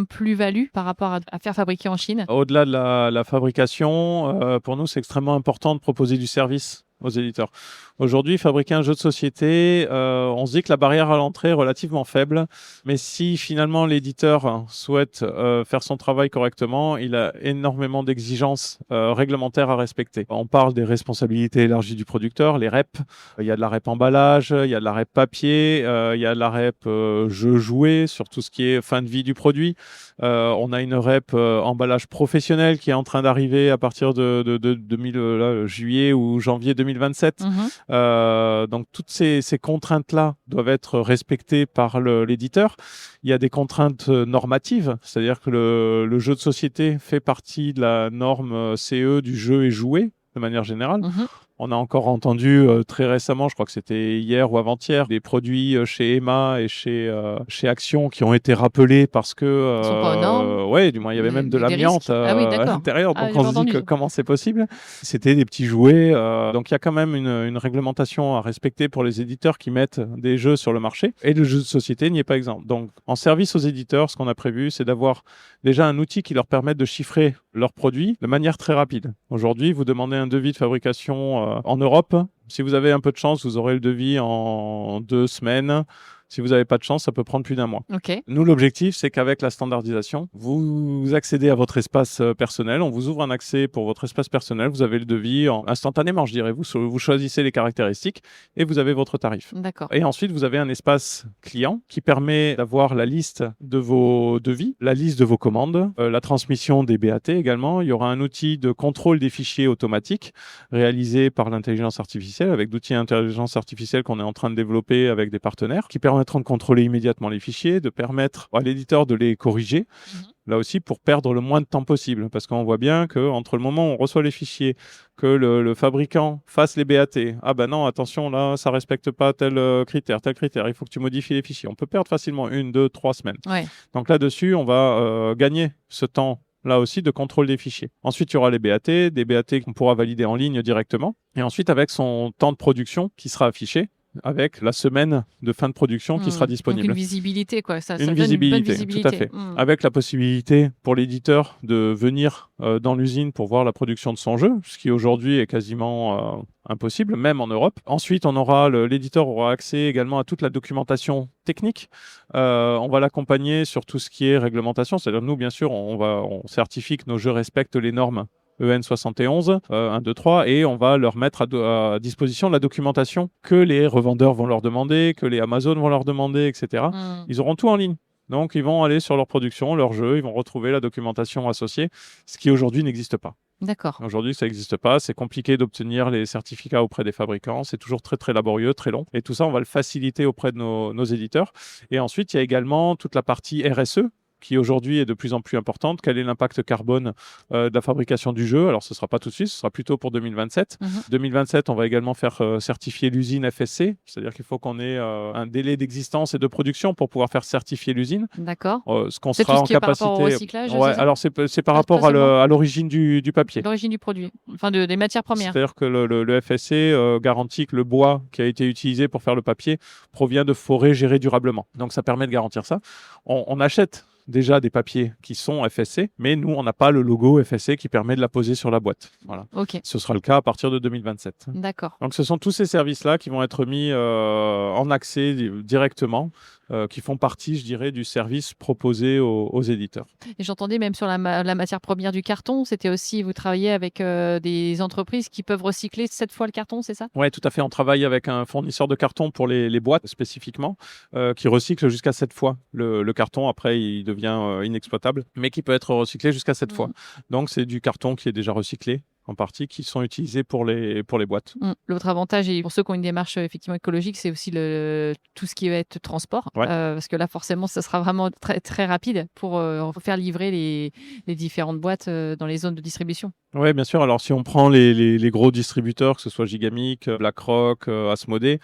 plus-value par rapport à faire fabriquer en Chine? Au-delà de la fabrication, pour nous, c'est extrêmement important de proposer du service aux éditeurs. Aujourd'hui, fabriquer un jeu de société, on se dit que la barrière à l'entrée est relativement faible, mais si finalement l'éditeur souhaite faire son travail correctement, il a énormément d'exigences réglementaires à respecter. On parle des responsabilités élargies du producteur, les REP. Il y a de la REP emballage, il y a de la REP papier, il y a de la REP jeu joué sur tout ce qui est fin de vie du produit. On a une REP emballage professionnel qui est en train d'arriver à partir de juillet ou janvier 2027. Donc toutes ces contraintes-là doivent être respectées par l'éditeur. Il y a des contraintes normatives, c'est-à-dire que le jeu de société fait partie de la norme CE du jeu et jouet de manière générale. On a encore entendu très récemment, je crois que c'était hier ou avant-hier, des produits chez Emma et chez Action qui ont été rappelés parce que... Ils sont pas aux normes. Ouais, du moins, il y avait même de l'amiante à l'intérieur. Donc, on se dit que comment c'est possible. C'était des petits jouets. Donc, il y a quand même une réglementation à respecter pour les éditeurs qui mettent des jeux sur le marché. Et le jeu de société n'y est pas exemple. Donc, en service aux éditeurs, ce qu'on a prévu, c'est d'avoir déjà un outil qui leur permette de chiffrer leurs produits de manière très rapide. Aujourd'hui, vous demandez un devis de fabrication en Europe. Si vous avez un peu de chance, vous aurez le devis en 2 semaines. Si vous n'avez pas de chance, ça peut prendre plus d'1 mois. Okay. Nous, l'objectif, c'est qu'avec la standardisation, vous accédez à votre espace personnel. On vous ouvre un accès pour votre espace personnel. Vous avez le devis instantanément, je dirais. Vous choisissez les caractéristiques et vous avez votre tarif. D'accord. Et ensuite, vous avez un espace client qui permet d'avoir la liste de vos devis, la liste de vos commandes, la transmission des BAT également. Il y aura un outil de contrôle des fichiers automatique réalisé par l'intelligence artificielle avec d'outils d'intelligence artificielle qu'on est en train de développer avec des partenaires qui permettent de contrôler immédiatement les fichiers, de permettre à l'éditeur de les corriger, là aussi pour perdre le moins de temps possible, parce qu'on voit bien qu'entre le moment où on reçoit les fichiers, que le fabricant fasse les BAT, ah ben non, attention, là, ça respecte pas tel critère, il faut que tu modifies les fichiers. On peut perdre facilement 1, 2, 3 semaines. Ouais. Donc là-dessus, on va gagner ce temps là aussi de contrôle des fichiers. Ensuite, il y aura les BAT, des BAT qu'on pourra valider en ligne directement. Et ensuite, avec son temps de production qui sera affiché, avec la semaine de fin de production qui sera Donc disponible. une visibilité, quoi. Ça Une donne une bonne visibilité, tout à visibilité. fait. Avec la possibilité pour l'éditeur de venir dans l'usine pour voir la production de son jeu, ce qui aujourd'hui est quasiment impossible, même en Europe. Ensuite, l'éditeur aura accès également à toute la documentation technique. On va l'accompagner sur tout ce qui est réglementation, c'est-à-dire nous, bien sûr, on certifie que nos jeux respectent les normes EN 71, 1, 2, 3, et on va leur mettre à disposition la documentation que les revendeurs vont leur demander, que les Amazon vont leur demander, etc. Ils auront tout en ligne. Donc, ils vont aller sur leur production, leur jeu, ils vont retrouver la documentation associée, ce qui aujourd'hui n'existe pas. D'accord. Aujourd'hui, ça n'existe pas. C'est compliqué d'obtenir les certificats auprès des fabricants. C'est toujours très, très laborieux, très long. Et tout ça, on va le faciliter auprès de nos éditeurs. Et ensuite, il y a également toute la partie RSE, qui aujourd'hui est de plus en plus importante. Quel est l'impact carbone de la fabrication du jeu? Alors, ce ne sera pas tout de suite, ce sera plutôt pour 2027. 2027, on va également faire certifier l'usine FSC, c'est-à-dire qu'il faut qu'on ait un délai d'existence et de production pour pouvoir faire certifier l'usine. D'accord. Ce qu'on C'est sera tout ce en qui est par capacité. rapport au recyclage, Ouais, c'est ça alors c'est par rapport à l'origine du papier. L'origine du produit, enfin des matières premières. C'est-à-dire que le FSC garantit que le bois qui a été utilisé pour faire le papier provient de forêts gérées durablement. Donc ça permet de garantir ça. On achète déjà des papiers qui sont FSC, mais nous, on n'a pas le logo FSC qui permet de la poser sur la boîte. Voilà. Ok. Ce sera le cas à partir de 2027. D'accord. Donc, ce sont tous ces services-là qui vont être mis en accès directement, qui font partie, je dirais, du service proposé aux éditeurs. Et j'entendais même sur la matière première du carton, c'était aussi, vous travaillez avec des entreprises qui peuvent recycler 7 fois le carton, c'est ça? Oui, tout à fait. On travaille avec un fournisseur de carton pour les boîtes spécifiquement, qui recycle jusqu'à 7 fois le carton. Après, il devient inexploitable, mais qui peut être recyclé jusqu'à 7 fois. Donc, c'est du carton qui est déjà recyclé en partie, qui sont utilisés pour les boîtes. L'autre avantage, et pour ceux qui ont une démarche effectivement écologique, c'est aussi tout ce qui va être transport. Ouais. Parce que là, forcément, ça sera vraiment très, très rapide pour faire livrer les différentes boîtes dans les zones de distribution. Oui, bien sûr. Alors, si on prend les gros distributeurs, que ce soit Gigamic, BlackRock, Asmodée,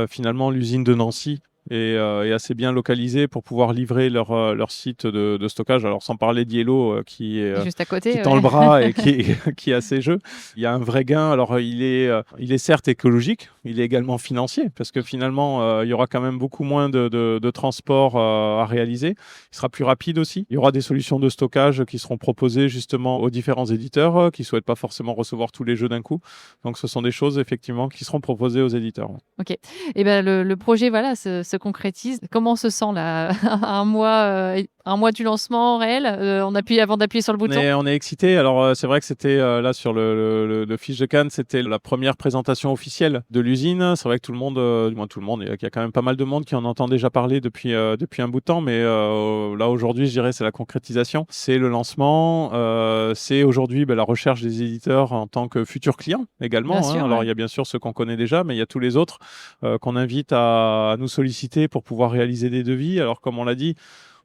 finalement, l'usine de Nancy est assez bien localisée pour pouvoir livrer leur site de stockage. Alors, sans parler d'Yellow qui juste à côté, qui tend le bras et qui a ses jeux. Il y a un vrai gain. Alors, il est certes écologique, il est également financier, parce que finalement, il y aura quand même beaucoup moins de transport à réaliser. Il sera plus rapide aussi. Il y aura des solutions de stockage qui seront proposées justement aux différents éditeurs qui ne souhaitent pas forcément recevoir tous les jeux d'un coup. Donc, ce sont des choses, effectivement, qui seront proposées aux éditeurs. Ok. Et ben, le projet, voilà, se concrétise. Comment on se sent là, un mois du lancement réel, avant d'appuyer sur le bouton? On est excité. Alors, c'est vrai que c'était là sur le fiche de Cannes, c'était la première présentation officielle de l'usine. C'est vrai que tout le monde, du moins tout le monde, il y a quand même pas mal de monde qui en entend déjà parler depuis un bout de temps. Mais là, aujourd'hui, je dirais, c'est la concrétisation. C'est le lancement. C'est aujourd'hui la recherche des éditeurs en tant que futurs clients également. Bien sûr, Alors, ouais. il y a bien sûr ceux qu'on connaît déjà, mais il y a tous les autres qu'on invite à nous solliciter pour pouvoir réaliser des devis. Alors, comme on l'a dit,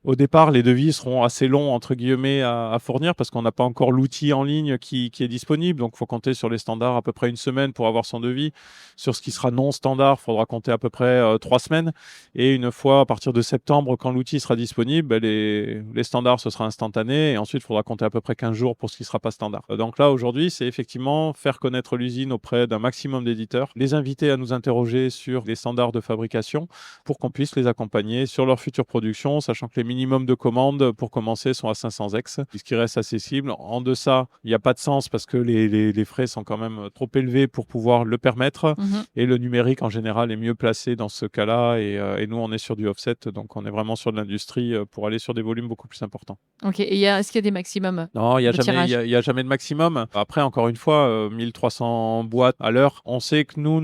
au départ, les devis seront assez longs, entre guillemets, à fournir parce qu'on n'a pas encore l'outil en ligne qui est disponible. Donc, il faut compter sur les standards à peu près une semaine pour avoir son devis. Sur ce qui sera non standard, il faudra compter à peu près 3 semaines. Et une fois, à partir de septembre, quand l'outil sera disponible, les standards, ce sera instantané. Et ensuite, il faudra compter à peu près 15 jours pour ce qui ne sera pas standard. Donc là, aujourd'hui, c'est effectivement faire connaître l'usine auprès d'un maximum d'éditeurs, les inviter à nous interroger sur les standards de fabrication pour qu'on puisse les accompagner sur leur future production, sachant que les minimum de commandes pour commencer sont à 500 ex, puisqu'ils restent accessibles. En deçà, il n'y a pas de sens parce que les frais sont quand même trop élevés pour pouvoir le permettre. Et le numérique en général est mieux placé dans ce cas-là. Et nous, on est sur du offset, donc on est vraiment sur de l'industrie pour aller sur des volumes beaucoup plus importants. Ok. Et est-ce qu'il y a des maximums? Non, il n'y a a jamais de maximum. Après, encore une fois, 1300 boîtes à l'heure. On sait que nous,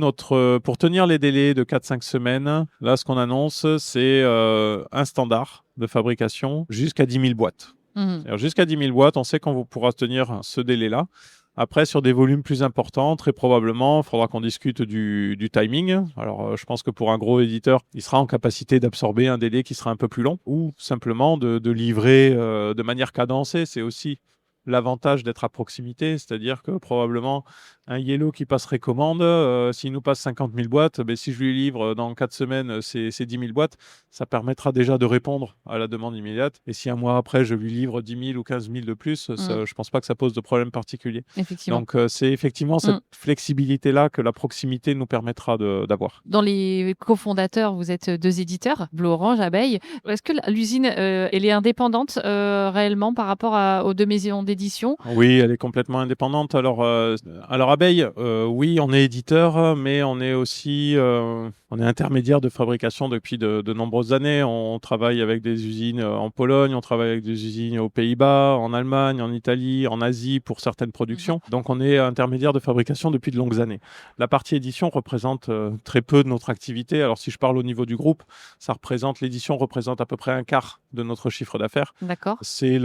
pour tenir les délais de 4-5 semaines, là, ce qu'on annonce, c'est un standard de fabrication jusqu'à 10 000 boîtes. Alors, jusqu'à 10 000 boîtes, on sait qu'on pourra tenir ce délai-là. Après, sur des volumes plus importants, très probablement, il faudra qu'on discute du timing. Alors, je pense que pour un gros éditeur, il sera en capacité d'absorber un délai qui sera un peu plus long ou simplement de livrer de manière cadencée. C'est aussi l'avantage d'être à proximité, c'est-à-dire que probablement un Yellow qui passerait commande, s'il nous passe 50 000 boîtes, si je lui livre dans 4 semaines ces 10 000 boîtes, ça permettra déjà de répondre à la demande immédiate. Et si un mois après, je lui livre 10 000 ou 15 000 de plus, je ne pense pas que ça pose de problème particulier. Effectivement. Donc, c'est effectivement cette flexibilité-là que la proximité nous permettra d'avoir. Dans les cofondateurs, vous êtes 2 éditeurs, Blue Orange, Abeille. Est-ce que l'usine, elle est indépendante réellement par rapport aux 2 maisons d'édition? Oui, elle est complètement indépendante. Alors Abeille, oui, on est éditeur, mais on est aussi on est intermédiaire de fabrication depuis de nombreuses années. On travaille avec des usines en Pologne, on travaille avec des usines aux Pays-Bas, en Allemagne, en Italie, en Asie pour certaines productions. Donc on est intermédiaire de fabrication depuis de longues années. La partie édition représente très peu de notre activité. Alors si je parle au niveau du groupe, l'édition représente à peu près un quart de notre chiffre d'affaires. D'accord. C'est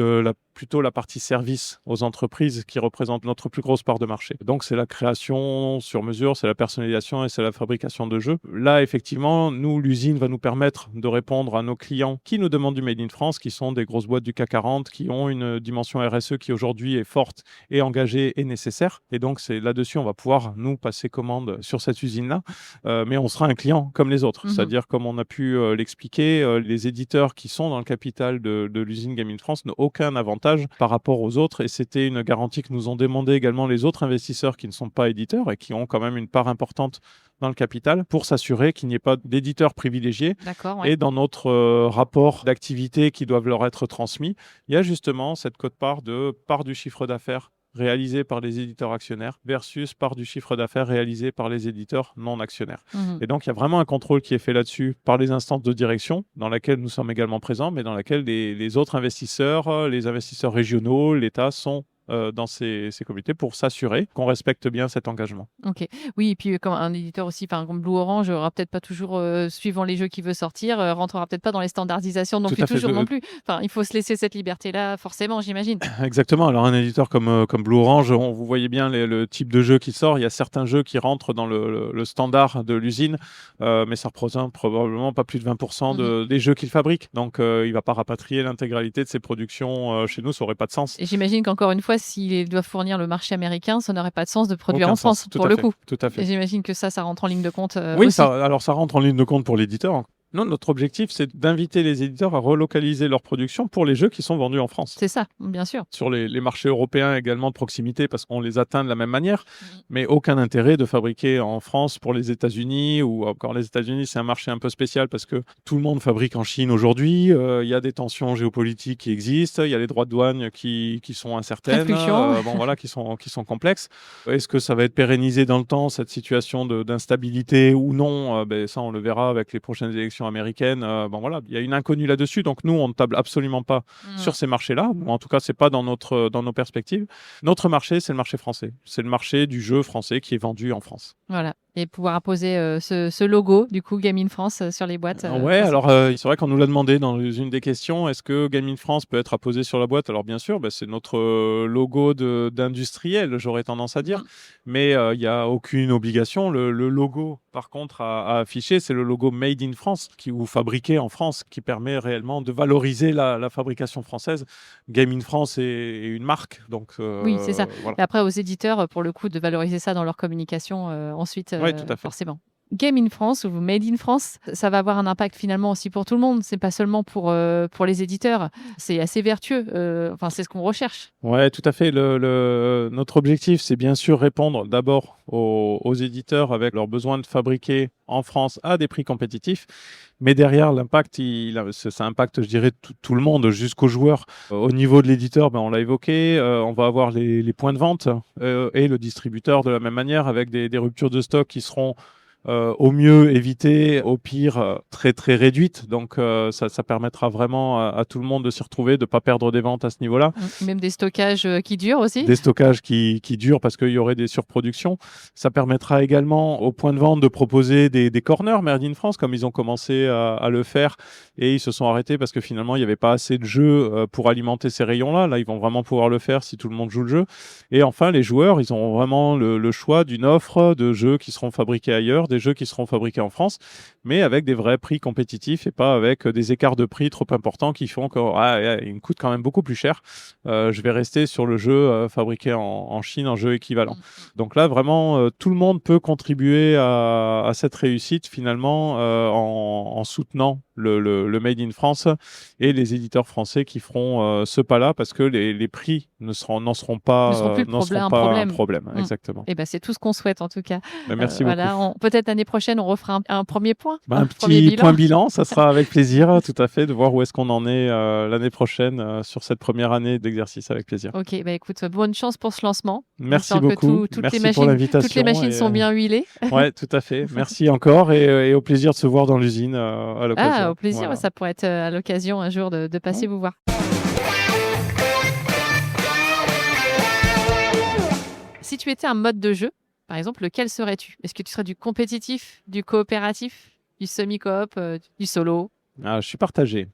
plutôt la partie service aux entreprises qui représente notre plus grosse part de marché. Donc c'est la création sur mesure, c'est la personnalisation et c'est la fabrication de jeux. Là, effectivement, l'usine va nous permettre de répondre à nos clients qui nous demandent du Made in France, qui sont des grosses boîtes du CAC 40, qui ont une dimension RSE qui aujourd'hui est forte et engagée et nécessaire. Et donc c'est là-dessus, on va pouvoir nous passer commande sur cette usine-là. Mais on sera un client comme les autres. C'est-à-dire, comme on a pu l'expliquer, les éditeurs qui sont dans le capital de l'usine Game in France n'ont aucun avantage par rapport aux autres. Et c'était une garantie que nous ont demandé également les autres investisseurs qui ne sont pas éditeurs et qui ont quand même une part importante dans le capital pour s'assurer qu'il n'y ait pas d'éditeurs privilégiés. D'accord, ouais. Et dans notre rapport d'activité qui doivent leur être transmis, il y a justement cette quote-part de part du chiffre d'affaires réalisé par les éditeurs actionnaires versus part du chiffre d'affaires réalisé par les éditeurs non actionnaires. Et donc, il y a vraiment un contrôle qui est fait là-dessus par les instances de direction dans laquelle nous sommes également présents, mais dans laquelle les autres investisseurs, les investisseurs régionaux, l'État sont dans ces comités pour s'assurer qu'on respecte bien cet engagement. Ok. Oui, et puis comme un éditeur aussi, comme Blue Orange, aura peut-être pas toujours, suivant les jeux qu'il veut sortir, rentrera peut-être pas dans les standardisations non plus toujours non plus. Enfin, il faut se laisser cette liberté-là, forcément, j'imagine. Exactement. Alors, un éditeur comme Blue Orange, vous voyez bien le type de jeu qui sort. Il y a certains jeux qui rentrent dans le standard de l'usine, mais ça représente probablement pas plus de 20% des jeux qu'il fabrique. Donc, il va pas rapatrier l'intégralité de ses productions chez nous, ça aurait pas de sens. Et j'imagine qu'encore une fois, s'il doit fournir le marché américain, ça n'aurait pas de sens de produire en France, pour le coup. Tout à fait. Et j'imagine que ça rentre en ligne de compte oui, aussi. ça rentre en ligne de compte pour l'éditeur. Non, notre objectif, c'est d'inviter les éditeurs à relocaliser leur production pour les jeux qui sont vendus en France. C'est ça, bien sûr. Sur les marchés européens également de proximité, parce qu'on les atteint de la même manière, mais aucun intérêt de fabriquer en France pour les États-Unis, ou encore les États-Unis, c'est un marché un peu spécial parce que tout le monde fabrique en Chine aujourd'hui, il y a des tensions géopolitiques qui existent, il y a les droits de douane qui sont incertaines, qui sont complexes. Est-ce que ça va être pérennisé dans le temps, cette situation d'instabilité ou non? Ça, on le verra avec les prochaines élections américaines. Il y a une inconnue là-dessus, donc nous, on ne table absolument pas sur ces marchés-là. En tout cas, c'est pas dans nos perspectives. Notre marché, c'est le marché français. C'est le marché du jeu français qui est vendu en France. Voilà. Et pouvoir apposer ce logo, du coup, Game in France sur les boîtes. Alors c'est vrai qu'on nous l'a demandé dans une des questions. Est-ce que Game in France peut être apposé sur la boîte? Alors bien sûr, c'est notre logo d'industriel, j'aurais tendance à dire. Mais il n'y a aucune obligation. Le logo, par contre, à afficher, c'est le logo Made in France, ou fabriqué en France, qui permet réellement de valoriser la fabrication française. Game in France est une marque. Donc, oui, c'est ça. Voilà. Et après, aux éditeurs, pour le coup, de valoriser ça dans leur communication ensuite. Oui, tout à fait. Forcément. Game in France ou Made in France, ça va avoir un impact finalement aussi pour tout le monde. C'est pas seulement pour les éditeurs. C'est assez vertueux. C'est ce qu'on recherche. Ouais, tout à fait. Notre objectif, c'est bien sûr répondre d'abord aux éditeurs avec leurs besoins de fabriquer en France à des prix compétitifs. Mais derrière, l'impact, ça impacte, je dirais, tout le monde jusqu'aux joueurs. Au niveau de l'éditeur, on l'a évoqué, on va avoir les points de vente et le distributeur de la même manière avec des ruptures de stock qui seront au mieux évitées, au pire très très réduites. Donc ça permettra vraiment à tout le monde de s'y retrouver, de ne pas perdre des ventes à ce niveau-là. Même des stockages qui durent aussi. Des stockages qui durent parce qu'il y aurait des surproductions. Ça permettra également aux points de vente de proposer des corners Made in France, comme ils ont commencé à le faire. Et ils se sont arrêtés parce que finalement, il n'y avait pas assez de jeux pour alimenter ces rayons-là. Là, ils vont vraiment pouvoir le faire si tout le monde joue le jeu. Et enfin, les joueurs, ils auront vraiment le choix d'une offre de jeux qui seront fabriqués ailleurs, des jeux qui seront fabriqués en France, mais avec des vrais prix compétitifs et pas avec des écarts de prix trop importants qui font qu'il me coûte quand même beaucoup plus cher. Je vais rester sur le jeu fabriqué en Chine en jeu équivalent. Donc là, vraiment, tout le monde peut contribuer à cette réussite finalement en soutenant le Made in France et les éditeurs français qui feront ce pas-là parce que les prix n'en seront pas un problème. Exactement. Et c'est tout ce qu'on souhaite en tout cas. Merci beaucoup. Peut-être l'année prochaine, on refera un premier point. Un petit point bilan, ça sera avec plaisir, tout à fait, de voir où est-ce qu'on en est l'année prochaine sur cette première année d'exercice, avec plaisir. Ok, écoute, bonne chance pour ce lancement. Merci beaucoup. Merci pour l'invitation. Toutes les machines sont bien huilées. Oui, tout à fait. Merci encore et au plaisir de se voir dans l'usine à l'occasion. Au plaisir, voilà. Ça pourrait être à l'occasion un jour de passer vous voir. Si tu étais un mode de jeu, par exemple, lequel serais-tu ? Est-ce que tu serais du compétitif, du coopératif, du semi-coop, du solo ? Je suis partagé.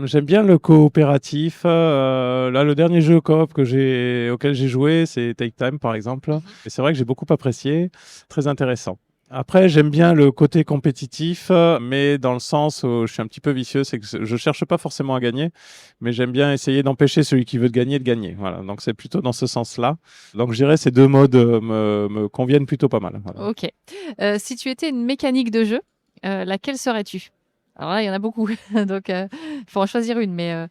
J'aime bien le coopératif. Là, le dernier jeu coop auquel j'ai joué, c'est Take Time, par exemple. Et c'est vrai que j'ai beaucoup apprécié. Très intéressant. Après, j'aime bien le côté compétitif, mais dans le sens où je suis un petit peu vicieux, c'est que je cherche pas forcément à gagner, mais j'aime bien essayer d'empêcher celui qui veut gagner de gagner. Voilà, donc c'est plutôt dans ce sens-là. Donc je dirais ces deux modes me conviennent plutôt pas mal. Voilà. Ok. Si tu étais une mécanique de jeu, laquelle serais-tu ? Alors là, il y en a beaucoup, donc il faut en choisir une, mais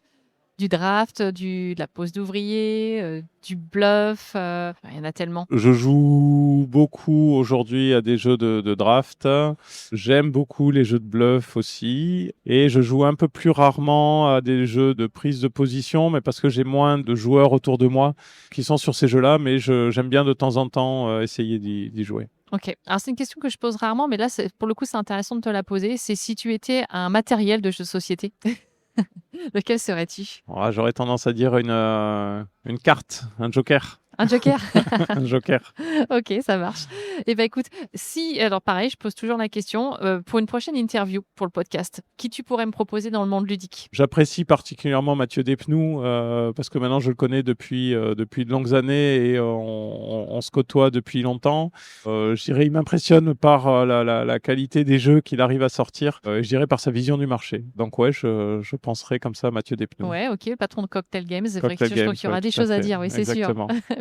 du draft, de la pose d'ouvrier, du bluff, il y en a tellement. Je joue beaucoup aujourd'hui à des jeux de draft. J'aime beaucoup les jeux de bluff aussi. Et je joue un peu plus rarement à des jeux de prise de position, mais parce que j'ai moins de joueurs autour de moi qui sont sur ces jeux-là. Mais j'aime bien de temps en temps essayer d'y jouer. Ok, alors c'est une question que je pose rarement, mais là, pour le coup, c'est intéressant de te la poser. C'est si tu étais un matériel de jeu de société. Lequel serais-tu ? J'aurais tendance à dire une carte, un joker. Un joker. Un joker. Ok, ça marche. Eh bien, écoute, alors pareil, je pose toujours la question, pour une prochaine interview pour le podcast, qui tu pourrais me proposer dans le monde ludique ? J'apprécie particulièrement Mathieu Despnous, parce que maintenant je le connais depuis de longues années et on se côtoie depuis longtemps. Je dirais, il m'impressionne par la qualité des jeux qu'il arrive à sortir, et je dirais par sa vision du marché. Donc ouais, je penserais comme ça à Mathieu Despnous. Ouais, ok, patron de Cocktail Games. Je crois qu'il y aura des choses à dire, oui, c'est sûr.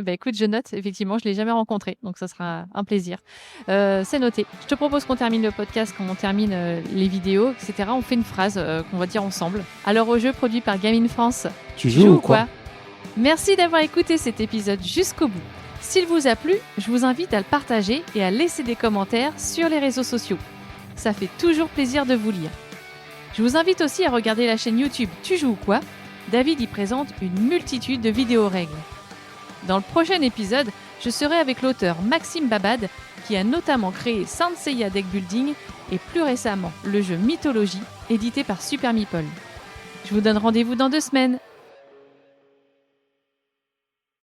Écoute, je note, effectivement, je ne l'ai jamais rencontré, donc ça sera un plaisir. C'est noté. Je te propose qu'on termine le podcast, qu'on termine les vidéos, etc. On fait une phrase qu'on va dire ensemble. Alors au jeu produit par Game in France. Tu joues ou quoi ? Merci d'avoir écouté cet épisode jusqu'au bout. S'il vous a plu, je vous invite à le partager et à laisser des commentaires sur les réseaux sociaux. Ça fait toujours plaisir de vous lire. Je vous invite aussi à regarder la chaîne YouTube Tu joues ou quoi ? David y présente une multitude de vidéos règles. Dans le prochain épisode, je serai avec l'auteur Maxime Babad, qui a notamment créé Saint Seiya Deck Building et plus récemment le jeu Mythologie, édité par Super Meeple. Je vous donne rendez-vous dans 2 semaines.